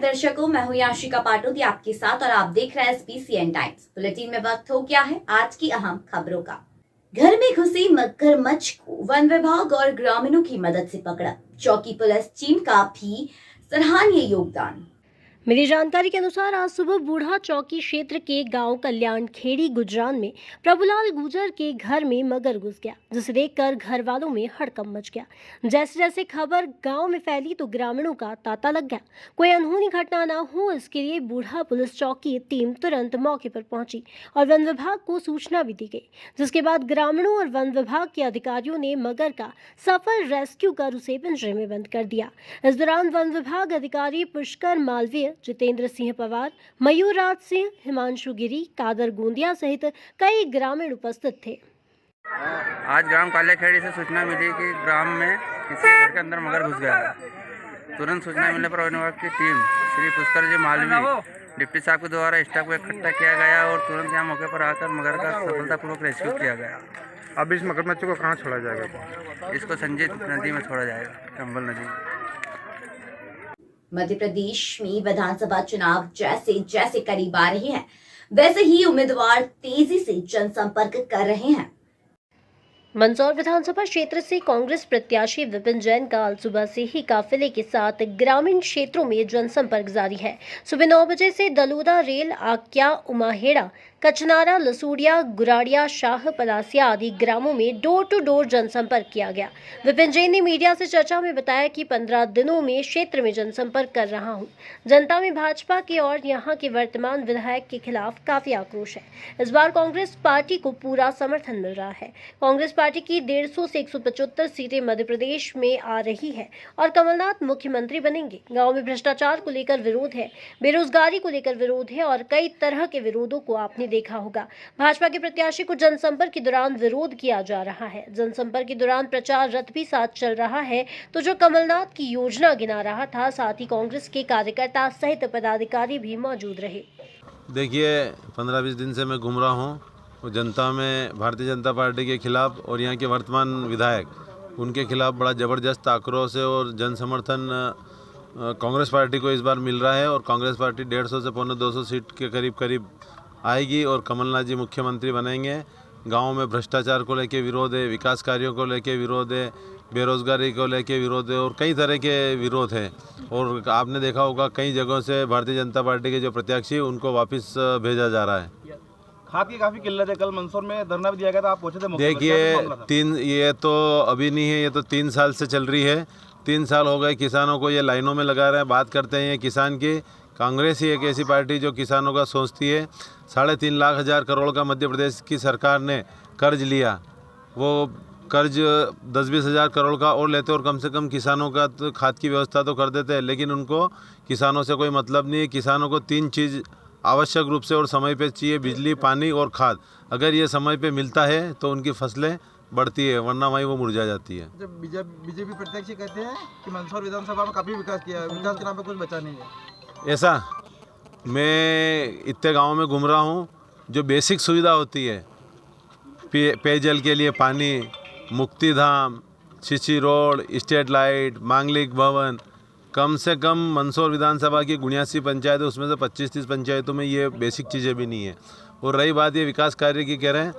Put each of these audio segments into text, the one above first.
दर्शकों, मैं हूं याशिका पाटोदी आपके साथ और आप देख रहे हैं SBCN टाइम्स। बुलेटिन में वक्त हो गया है आज की अहम खबरों का। घर में घुसी मगरमच्छ को वन विभाग और ग्रामीणों की मदद से पकड़ा। चौकी पुलिस टीम का भी सराहनीय योगदान। मिली जानकारी के अनुसार आज सुबह बूढ़ा चौकी क्षेत्र के गांव कल्याण खेड़ी गुजरान में प्रभुलाल गुजर के घर में मगर घुस गया, जिसे देखकर घर वालों में हड़कंप मच गया। जैसे जैसे खबर गांव में फैली तो ग्रामीणों का तांता लग गया। कोई अनहोनी घटना न हो इसके लिए बूढ़ा पुलिस चौकी टीम तुरंत मौके पर पहुंची और वन विभाग को सूचना भी दी गई, जिसके बाद ग्रामीणों और वन विभाग के अधिकारियों ने मगर का सफल रेस्क्यू कर उसे पिंजरे में बंद कर दिया। इस दौरान वन विभाग अधिकारी पुष्कर मालवीय, जितेंद्र सिंह पवार, मयूर राज सिंह, हिमांशु गिरी, कादर गोंदिया सहित कई ग्रामीण उपस्थित थे। आज ग्राम काल्याखेड़ी से सूचना मिली कि ग्राम में किसी घर के अंदर मगर घुस गया है। तुरंत सूचना मिलने पर वन विभाग की टीम श्री पुष्कर जी मालवी डिप्टी साहब के द्वारा स्टाफ को इकट्ठा किया गया और तुरंत यहाँ मौके पर आकर मगर का सफलतापूर्वक रेस्क्यू किया गया। अब इस मगरमच्छ को कहाँ छोड़ा जाएगा? इसको संजीत नदी में छोड़ा जाएगा, चंबल नदी में। मध्य प्रदेश में विधानसभा चुनाव जैसे जैसे करीब आ रहे हैं, वैसे ही उम्मीदवार तेजी से जनसंपर्क कर रहे हैं। मंदसौर विधानसभा क्षेत्र से कांग्रेस प्रत्याशी विपिन जैन का आज सुबह से ही काफिले के साथ ग्रामीण क्षेत्रों में जनसंपर्क जारी है। सुबह 9 बजे से दलोदा, रेल, आक्या, उमाहेड़ा, कचनारा, लसूड़िया, गुराड़िया, शाह, पलासिया आदि ग्रामों में डोर टू डोर जनसंपर्क किया गया। विपिन जैन ने मीडिया से चर्चा में बताया कि 15 दिनों में क्षेत्र में जनसंपर्क कर रहा हूं। जनता में भाजपा के और यहां के वर्तमान विधायक के खिलाफ काफी आक्रोश है। इस बार कांग्रेस पार्टी को पूरा समर्थन मिल रहा है। कांग्रेस पार्टी की 150 से 175 सीटें मध्य प्रदेश में आ रही है और कमलनाथ मुख्यमंत्री बनेंगे। गाँव में भ्रष्टाचार को लेकर विरोध है, बेरोजगारी को लेकर विरोध है और कई तरह के विरोधों को आपने देखा होगा। भाजपा के प्रत्याशी को जनसंपर्क के दौरान विरोध किया जा रहा है। जनसंपर्क के दौरान प्रचार रथ भी साथ चल रहा है, तो जो कमलनाथ की योजना गिना रहा था, साथ ही कांग्रेस के कार्यकर्ता सहित पदाधिकारी भी मौजूद रहे। देखिए, 15-20 दिन से मैं घूम रहा हूँ और जनता में भारतीय जनता पार्टी के खिलाफ और यहाँ के वर्तमान विधायक उनके खिलाफ बड़ा ज़बरदस्त आक्रोश है और जन समर्थन कांग्रेस पार्टी को इस बार मिल रहा है और कांग्रेस पार्टी 150 से 200 सीट के करीब आएगी और कमलनाथ जी मुख्यमंत्री बनेंगे। गाँव में भ्रष्टाचार को लेके विरोध है, विकास कार्यों को लेके विरोध है, बेरोजगारी को लेके विरोध है और कई तरह के विरोध है। और आपने देखा होगा कई जगहों से भारतीय जनता पार्टी के जो प्रत्याशी उनको वापस भेजा जा रहा है। खाद की काफ़ी किल्लत है। कल मंदसौर में धरना भी दिया गया था, आप पहुंचे थे। देखिए, ये तो अभी नहीं है, ये तो 3 साल से चल रही है। 3 साल हो गए किसानों को ये लाइनों में लगा रहे हैं। बात करते हैं ये किसान की। कांग्रेस ही एक ऐसी पार्टी जो किसानों का सोचती है। 3.5 लाख करोड़ का मध्य प्रदेश की सरकार ने कर्ज लिया, वो कर्ज 10-20 हज़ार करोड़ का और लेते और कम से कम किसानों का तो खाद की व्यवस्था तो कर देते हैं, लेकिन उनको किसानों से कोई मतलब नहीं है। किसानों को 3 चीज़ आवश्यक रूप से और समय पे चाहिए, बिजली, पानी और खाद। अगर ये समय पे मिलता है तो उनकी फसलें बढ़ती है, वरना वहीं वो मुरझा जाती है। जब बीजेपी प्रत्याशी कहते हैं कि मंदसौर विधानसभा में काफ़ी विकास किया है, विकास के नाम पे कुछ बचा नहीं है। ऐसा मैं इतने गाँव में घूम रहा हूँ, जो बेसिक सुविधा होती है पेयजल के लिए पानी, मुक्तिधाम, शिशी रोड, स्ट्रीट लाइट, मांगलिक भवन, कम से कम मंदसौर विधानसभा की 79 पंचायत है, उसमें से 25-30 पंचायतों में ये बेसिक चीज़ें भी नहीं है। और रही बात ये विकास कार्य की कह रहे हैं,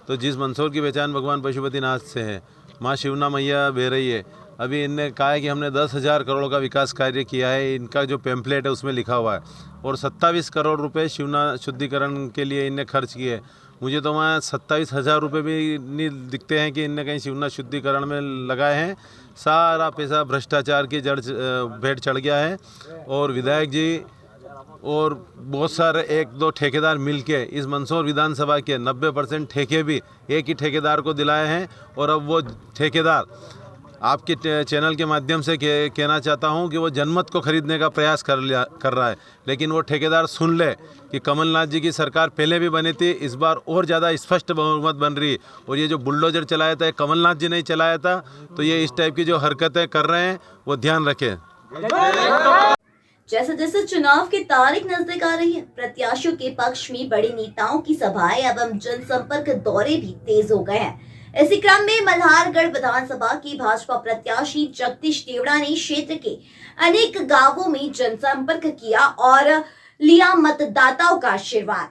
तो जिस मंदसौर की पहचान भगवान पशुपतिनाथ से है, माँ शिवना मैया बह रही है। अभी इनने कहा है कि हमने 10,000 करोड़ का विकास कार्य किया है। इनका जो पैम्पलेट है उसमें लिखा हुआ है और 27 करोड़ रुपए शिवना शुद्धिकरण के लिए इनने खर्च किए। मुझे तो वहाँ 27,000 रुपये भी नहीं दिखते हैं कि इनने कहीं शिवना शुद्धिकरण में लगाए हैं। सारा पैसा भ्रष्टाचार की जड़ भेंट चढ़ गया है और विधायक जी और बहुत सारे 1-2 ठेकेदार मिलके इस मंदसौर विधानसभा के 90% ठेके भी एक ही ठेकेदार को दिलाए हैं। और अब वो ठेकेदार आपके चैनल के माध्यम से कहना चाहता हूं कि वो जनमत को खरीदने का प्रयास कर रहा है, लेकिन वो ठेकेदार सुन ले कि कमलनाथ जी की सरकार पहले भी बनी थी, इस बार और ज़्यादा स्पष्ट बहुमत बन रही है। और ये जो बुलडोजर चलाया था कमलनाथ जी नहीं चलाया था, तो ये इस टाइप की जो हरकतें कर रहे हैं वो ध्यान रखें। जैसे जैसे चुनाव की तारीख नजदीक आ रही है, प्रत्याशियों के पक्ष में बड़े नेताओं की सभाएं एवं जनसंपर्क दौरे भी तेज हो गए हैं। इसी क्रम में मल्हारगढ़ विधानसभा की भाजपा प्रत्याशी जगदीश देवड़ा ने क्षेत्र के अनेक गांवों में जनसंपर्क किया और लिया मतदाताओं का आशीर्वाद।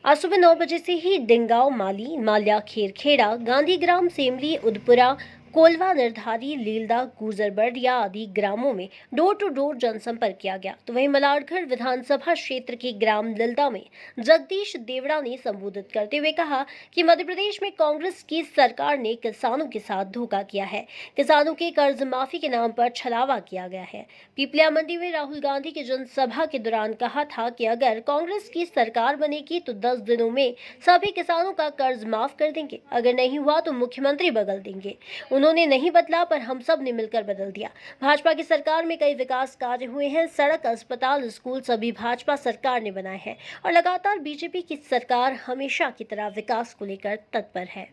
आज सुबह 9 बजे से ही डिंगांव, माली, माल्या, खेरखेड़ा, गांधीग्राम, सेमली, उदपुरा, कोलवा, निर्धारी, लीलदा, गुजरबड़िया आदि ग्रामों में डोर टू डोर जनसंपर्क किया गया। तो वहीं मल्हारगढ़ विधानसभा क्षेत्र के ग्राम लिलदा में जगदीश देवड़ा ने संबोधित करते हुए कहा कि मध्य प्रदेश में कांग्रेस की सरकार ने किसानों के साथ धोखा किया है। किसानों के कर्ज माफी के नाम पर छलावा किया गया है। पीपलिया मंडी में राहुल गांधी की जनसभा के दौरान कहा था कि अगर कांग्रेस की सरकार बनेगी तो 10 दिनों में सभी किसानों का कर्ज माफ कर देंगे, अगर नहीं हुआ तो मुख्यमंत्री बदल देंगे। उन्होंने नहीं बदला, पर हम सब ने मिलकर बदल दिया। भाजपा की सरकार में कई विकास कार्य हुए हैं। सड़क, अस्पताल, स्कूल सभी भाजपा सरकार ने बनाए हैं और लगातार बीजेपी की सरकार हमेशा की तरह विकास को लेकर तत्पर है।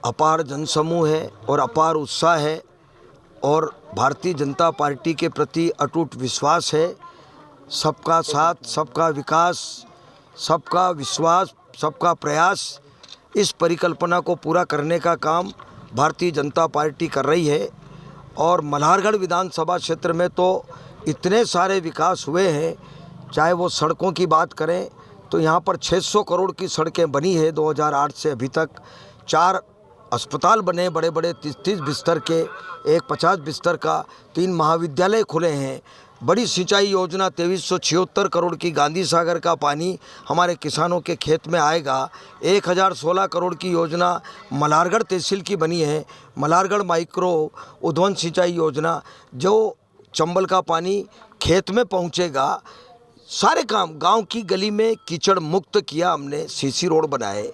अपार जनसमूह है और अपार उत्साह है और भारतीय जनता पार्टी के प्रति अटूट विश्वास है। सबका साथ, सबका विकास, सबका विश्वास, सबका प्रयास, इस परिकल्पना को पूरा करने का काम भारतीय जनता पार्टी कर रही है। और मल्हारगढ़ विधानसभा क्षेत्र में तो इतने सारे विकास हुए हैं, चाहे वो सड़कों की बात करें तो यहाँ पर 600 करोड़ की सड़कें बनी है 2008 से अभी तक। 4 अस्पताल बने बड़े बड़े 30-30 बिस्तर के, एक 50 बिस्तर का, 3 महाविद्यालय खुले हैं। बड़ी सिंचाई योजना 2376 करोड़ की, गांधी सागर का पानी हमारे किसानों के खेत में आएगा। 1016 करोड़ की योजना मल्हारगढ़ तहसील की बनी है। मल्हारगढ़ माइक्रो उद्वन सिंचाई योजना, जो चंबल का पानी खेत में पहुंचेगा। सारे काम गांव की गली में कीचड़ मुक्त किया हमने, सीसी रोड बनाए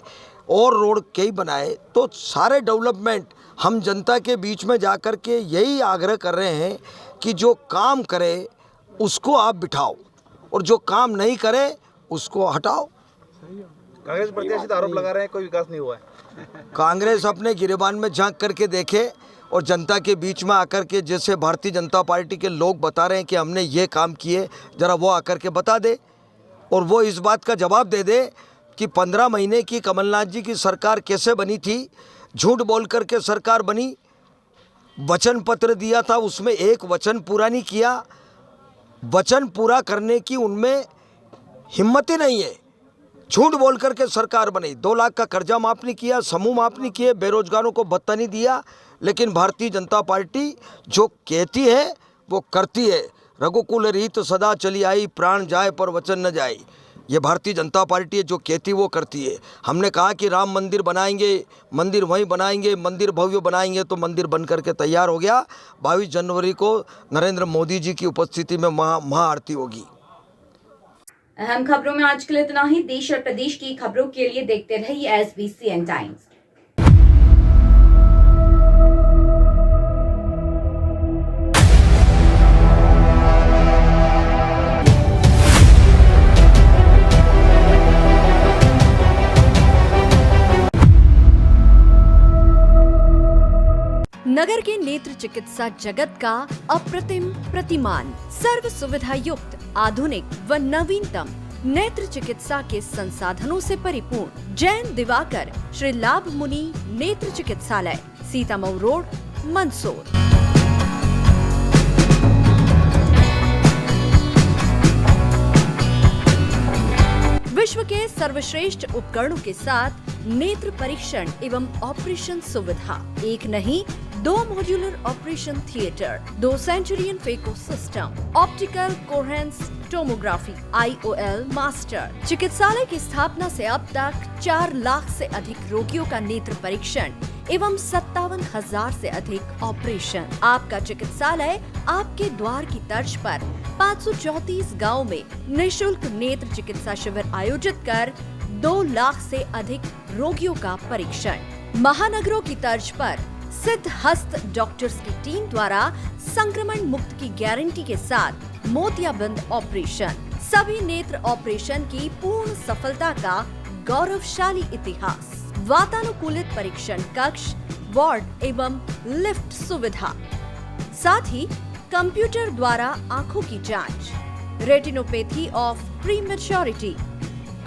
और रोड कई बनाए। तो सारे डेवलपमेंट हम जनता के बीच में जा कर के यही आग्रह कर रहे हैं कि जो काम करे उसको आप बिठाओ और जो काम नहीं करे उसको हटाओ। कांग्रेस प्रत्याशी आरोप लगा रहे हैं कोई विकास नहीं हुआ है। कांग्रेस अपने गिरेबान में झांक करके देखे और जनता के बीच में आकर के, जैसे भारतीय जनता पार्टी के लोग बता रहे हैं कि हमने ये काम किए, ज़रा वो आकर के बता दे और वो इस बात का जवाब दे दे कि 15 महीने की कमलनाथ जी की सरकार कैसे बनी थी। झूठ बोल करके सरकार बनी, वचन पत्र दिया था उसमें एक वचन पूरा नहीं किया। वचन पूरा करने की उनमें हिम्मत ही नहीं है। झूठ बोल करके सरकार बनी, 2 लाख का कर्जा माफ नहीं किया, समूह माफ नहीं किए, बेरोजगारों को भत्ता नहीं दिया। लेकिन भारतीय जनता पार्टी जो कहती है वो करती है। रघुकुल रीत सदा चली आई, प्राण जाए पर वचन न जाए। ये भारतीय जनता पार्टी है, जो कहती वो करती है। हमने कहा कि राम मंदिर बनाएंगे, मंदिर वहीं बनाएंगे, मंदिर भव्य बनाएंगे, तो मंदिर बन करके तैयार हो गया। 22 जनवरी को नरेंद्र मोदी जी की उपस्थिति में महाआरती होगी। अहम खबरों में आज के लिए इतना ही। देश और प्रदेश की खबरों के लिए देखते रहिए SBCN टाइम्स। नगर के नेत्र चिकित्सा जगत का अप्रतिम प्रतिमान, सर्व सुविधा युक्त, आधुनिक व नवीनतम नेत्र चिकित्सा के संसाधनों से परिपूर्ण जैन दिवाकर श्री लाभ मुनि नेत्र चिकित्सालय, सीतामऊ रोड, मंदसौर। विश्व के सर्वश्रेष्ठ उपकरणों के साथ नेत्र परीक्षण एवं ऑपरेशन सुविधा, एक नहीं 2 modular operation theatre, 2 Centurion phaco system, optical coherence tomography, IOL master. चिकित्सालय की स्थापना से अब तक 4 लाख से अधिक रोगियों का नेत्र परीक्षण एवं 57,000 से अधिक ऑपरेशन। आपका चिकित्सालय आपके द्वार की तर्ज पर 534 गाँव में निःशुल्क नेत्र चिकित्सा शिविर आयोजित कर 2 लाख से अधिक रोगियों का परीक्षण। महानगरों की तर्ज पर सिद्ध हस्त डॉक्टर्स की टीम द्वारा संक्रमण मुक्त की गारंटी के साथ मोतियाबिंद ऑपरेशन। सभी नेत्र ऑपरेशन की पूर्ण सफलता का गौरवशाली इतिहास। वातानुकूलित परीक्षण कक्ष, वार्ड एवं लिफ्ट सुविधा, साथ ही कंप्यूटर द्वारा आंखों की जांच, retinopathy of prematurity,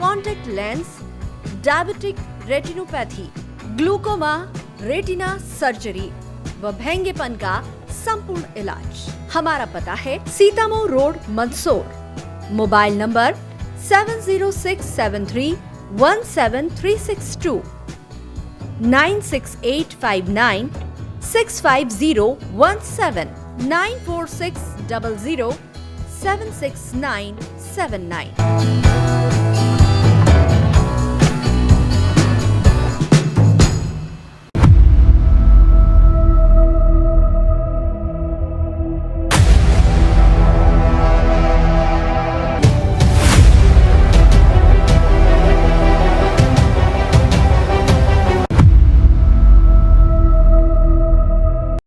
contact lens, diabetic retinopathy, glaucoma, retina surgery व भेंगेपन का संपूर्ण इलाज। हमारा पता है Sitamau road, Mandsaur. Mobile number 7067317362 96859650179 94600766979।